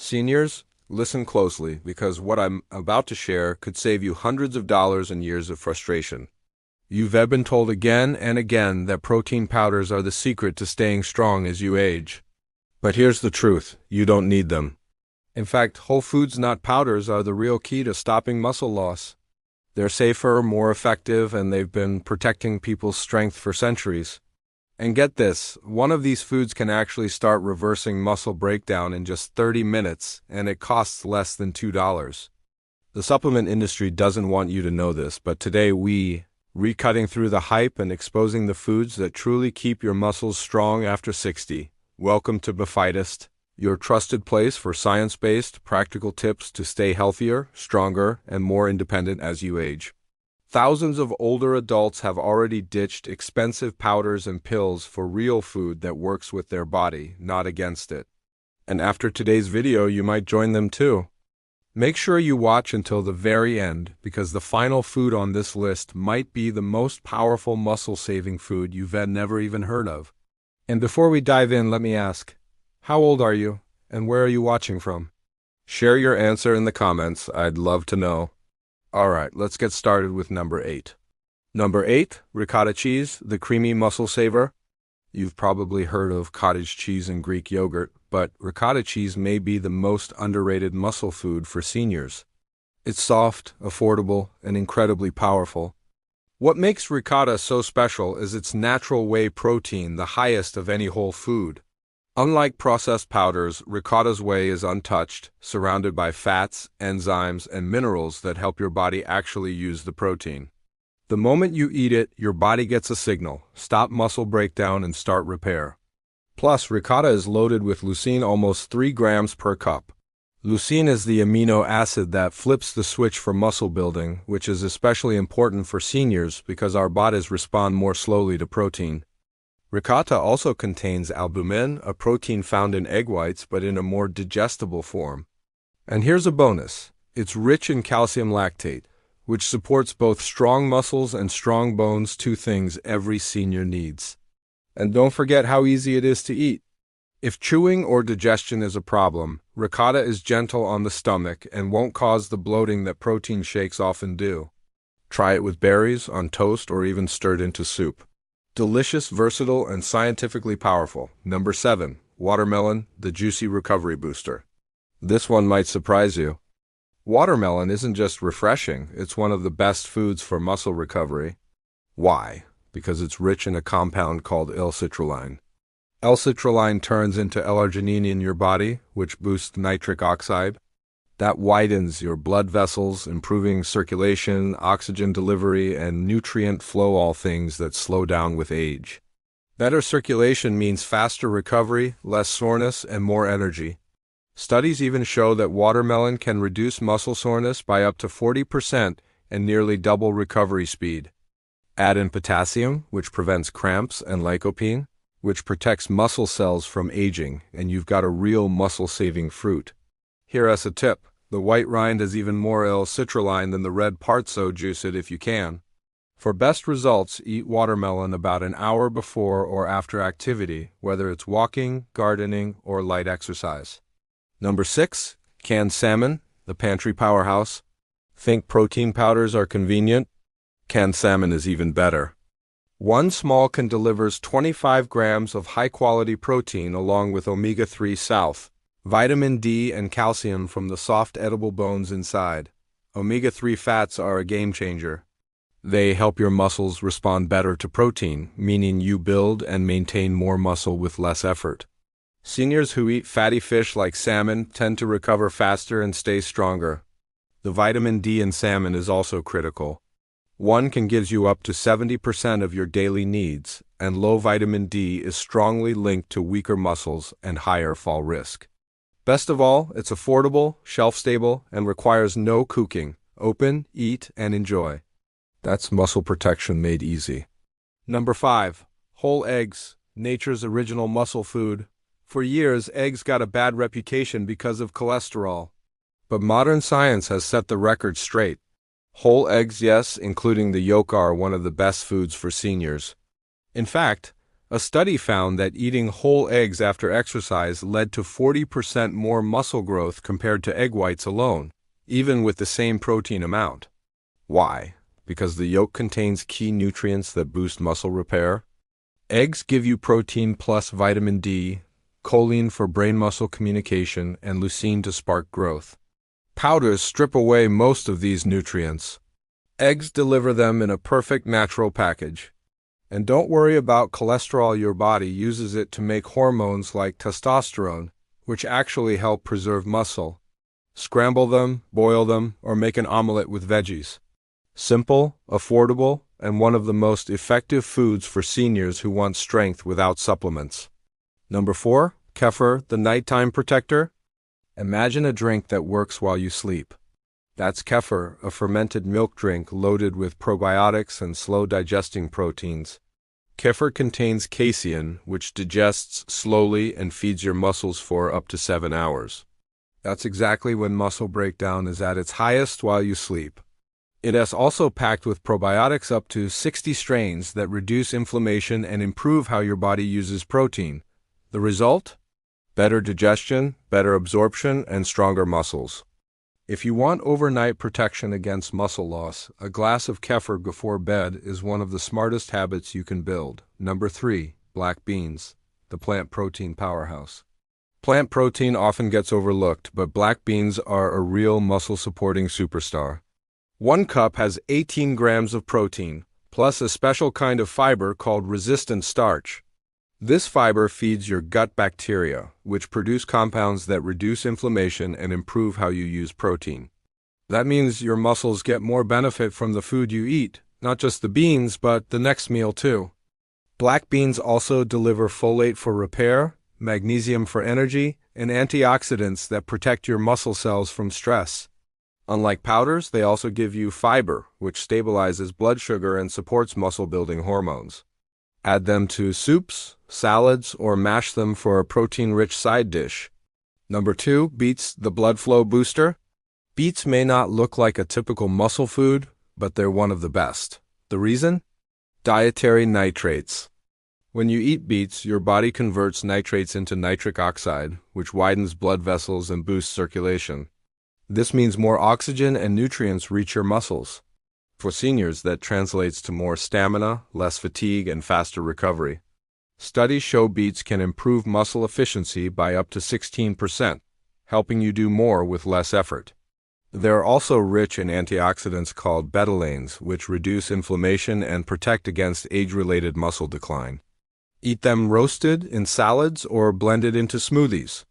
Seniors, listen closely because what I'm about to share could save you hundreds of dollars and years of frustration. You've been told again and again that protein powders are the secret to staying strong as you age. But here's the truth, you don't need them. In fact, whole foods, not powders, are the real key to stopping muscle loss. They're safer, more effective, and they've been protecting people's strength for centuries. And get this, one of these foods can actually start reversing muscle breakdown in just 30 minutes, and it costs less than $2. The supplement industry doesn't want you to know this, but today recutting through the hype and exposing the foods that truly keep your muscles strong after 60. Welcome to BeFitest, your trusted place for science-based, practical tips to stay healthier, stronger, and more independent as you age. Thousands of older adults have already ditched expensive powders and pills for real food that works with their body, not against it. And after today's video, you might join them too. Make sure you watch until the very end, because the final food on this list might be the most powerful muscle-saving food you've never even heard of. And before we dive in, let me ask, how old are you, and where are you watching from? Share your answer in the comments, I'd love to know. Alright, let's get started with number 8. Number 8, ricotta cheese, the creamy muscle saver. You've probably heard of cottage cheese and Greek yogurt, but ricotta cheese may be the most underrated muscle food for seniors. It's soft, affordable, and incredibly powerful. What makes ricotta so special is its natural whey protein, the highest of any whole food. Unlike processed powders, ricotta's whey is untouched, surrounded by fats, enzymes, and minerals that help your body actually use the protein. The moment you eat it, your body gets a signal: stop muscle breakdown and start repair. Plus, ricotta is loaded with leucine, almost 3 grams per cup. Leucine is the amino acid that flips the switch for muscle building, which is especially important for seniors because our bodies respond more slowly to protein. Ricotta also contains albumin, a protein found in egg whites but in a more digestible form. And here's a bonus: it's rich in calcium lactate, which supports both strong muscles and strong bones, 2 things every senior needs. And don't forget how easy it is to eat. If chewing or digestion is a problem, ricotta is gentle on the stomach and won't cause the bloating that protein shakes often do. Try it with berries, on toast, or even stirred into soup. Delicious, versatile, and scientifically powerful. Number 7, watermelon, the juicy recovery booster. This one might surprise you. Watermelon isn't just refreshing, it's one of the best foods for muscle recovery. Why? Because it's rich in a compound called L-citrulline. L-citrulline turns into L-arginine in your body, which boosts nitric oxide. That widens your blood vessels, improving circulation, oxygen delivery, and nutrient flow, all things that slow down with age. Better circulation means faster recovery, less soreness, and more energy. Studies even show that watermelon can reduce muscle soreness by up to 40% and nearly double recovery speed. Add in potassium, which prevents cramps, and lycopene, which protects muscle cells from aging, and you've got a real muscle-saving fruit. Here's a tip: the white rind has even more L-citrulline than the red part, so juice it if you can. For best results, eat watermelon about an hour before or after activity, whether it's walking, gardening, or light exercise. Number 6, canned salmon, the pantry powerhouse. Think protein powders are convenient? Canned salmon is even better. One small can delivers 25 grams of high-quality protein along with omega-3 south, vitamin D, and calcium from the soft edible bones inside. Omega-3 fats are a game-changer. They help your muscles respond better to protein, meaning you build and maintain more muscle with less effort. Seniors who eat fatty fish like salmon tend to recover faster and stay stronger. The vitamin D in salmon is also critical. One can give you up to 70% of your daily needs, and low vitamin D is strongly linked to weaker muscles and higher fall risk. Best of all, it's affordable, shelf-stable, and requires no cooking. Open, eat, and enjoy. That's muscle protection made easy. Number 5, whole eggs, nature's original muscle food. For years, eggs got a bad reputation because of cholesterol. But modern science has set the record straight. Whole eggs, yes, including the yolk, are one of the best foods for seniors. In fact, A study found that eating whole eggs after exercise led to 40% more muscle growth compared to egg whites alone, even with the same protein amount. Why? Because the yolk contains key nutrients that boost muscle repair. Eggs give you protein plus vitamin D, choline for brain-muscle communication, and leucine to spark growth. Powders strip away most of these nutrients. Eggs deliver them in a perfect natural package. And don't worry about cholesterol. Your body uses it to make hormones like testosterone, which actually help preserve muscle. Scramble them, boil them, or make an omelet with veggies. Simple, affordable, and one of the most effective foods for seniors who want strength without supplements. Number 4, kefir, the nighttime protector. Imagine a drink that works while you sleep. That's kefir, a fermented milk drink loaded with probiotics and slow-digesting proteins. Kefir contains casein, which digests slowly and feeds your muscles for up to 7 hours. That's exactly when muscle breakdown is at its highest while you sleep. It is also packed with probiotics, up to 60 strains, that reduce inflammation and improve how your body uses protein. The result? Better digestion, better absorption, and stronger muscles. If you want overnight protection against muscle loss, a glass of kefir before bed is one of the smartest habits you can build. Number 3, black beans, the plant protein powerhouse. Plant protein often gets overlooked, but black beans are a real muscle-supporting superstar. 1 cup has 18 grams of protein, plus a special kind of fiber called resistant starch. This fiber feeds your gut bacteria, which produce compounds that reduce inflammation and improve how you use protein. That means your muscles get more benefit from the food you eat, not just the beans, but the next meal too. Black beans also deliver folate for repair, magnesium for energy, and antioxidants that protect your muscle cells from stress. Unlike powders, they also give you fiber, which stabilizes blood sugar and supports muscle-building hormones. Add them to soups, salads, or mash them for a protein-rich side dish. Number 2, beets, the blood flow booster. Beets may not look like a typical muscle food, but they're one of the best. The reason? Dietary nitrates. When you eat beets, your body converts nitrates into nitric oxide, which widens blood vessels and boosts circulation. This means more oxygen and nutrients reach your muscles. For seniors, that translates to more stamina, less fatigue, and faster recovery. Studies show beets can improve muscle efficiency by up to 16%, helping you do more with less effort. They're also rich in antioxidants called betalains, which reduce inflammation and protect against age-related muscle decline. Eat them roasted, in salads, or blended into smoothies.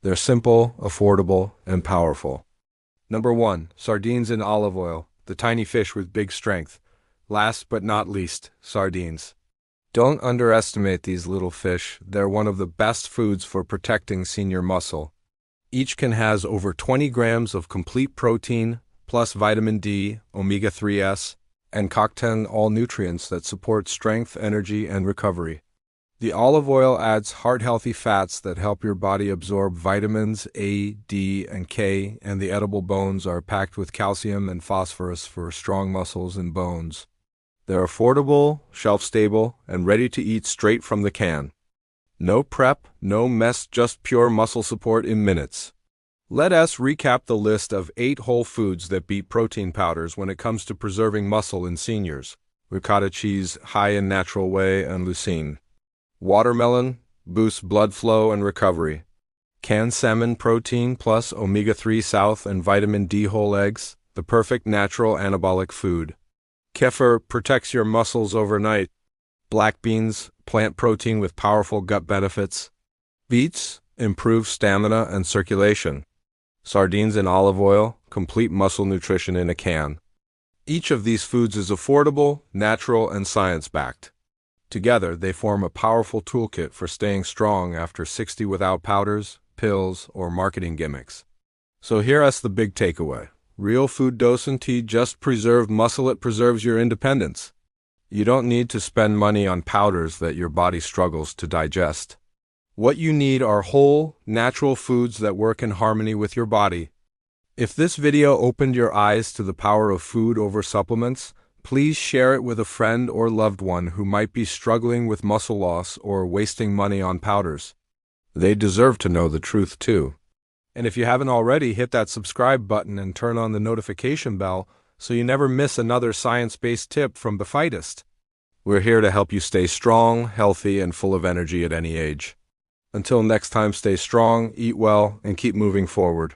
They're simple, affordable, and powerful. Number 1, sardines in olive oil, the tiny fish with big strength. Last but not least, sardines. Don't underestimate these little fish. They're one of the best foods for protecting senior muscle. Each can has over 20 grams of complete protein, plus vitamin D, omega-3s, and CoQ10, all nutrients that support strength, energy, and recovery. The olive oil adds heart-healthy fats that help your body absorb vitamins A, D, and K, and the edible bones are packed with calcium and phosphorus for strong muscles and bones. They're affordable, shelf-stable, and ready to eat straight from the can. No prep, no mess, just pure muscle support in minutes. Let us recap the list of 8 whole foods that beat protein powders when it comes to preserving muscle in seniors. Ricotta cheese, high in natural whey and leucine. Watermelon boosts blood flow and recovery. Canned salmon protein plus omega-3 south and vitamin D whole eggs, the perfect natural anabolic food. Kefir protects your muscles overnight. Black beans, plant protein with powerful gut benefits. Beets improve stamina and circulation. Sardines in olive oil, complete muscle nutrition in a can. Each of these foods is affordable, natural, and science-backed. Together, they form a powerful toolkit for staying strong after 60 without powders, pills, or marketing gimmicks. So here's the big takeaway. Real food doesn't just preserve muscle, it preserves your independence. You don't need to spend money on powders that your body struggles to digest. What you need are whole, natural foods that work in harmony with your body. If this video opened your eyes to the power of food over supplements, Please share it with a friend or loved one who might be struggling with muscle loss or wasting money on powders. They deserve to know the truth too. And if you haven't already, hit that subscribe button and turn on the notification bell so you never miss another science-based tip from BeFitest. We're here to help you stay strong, healthy, and full of energy at any age. Until next time, stay strong, eat well, and keep moving forward.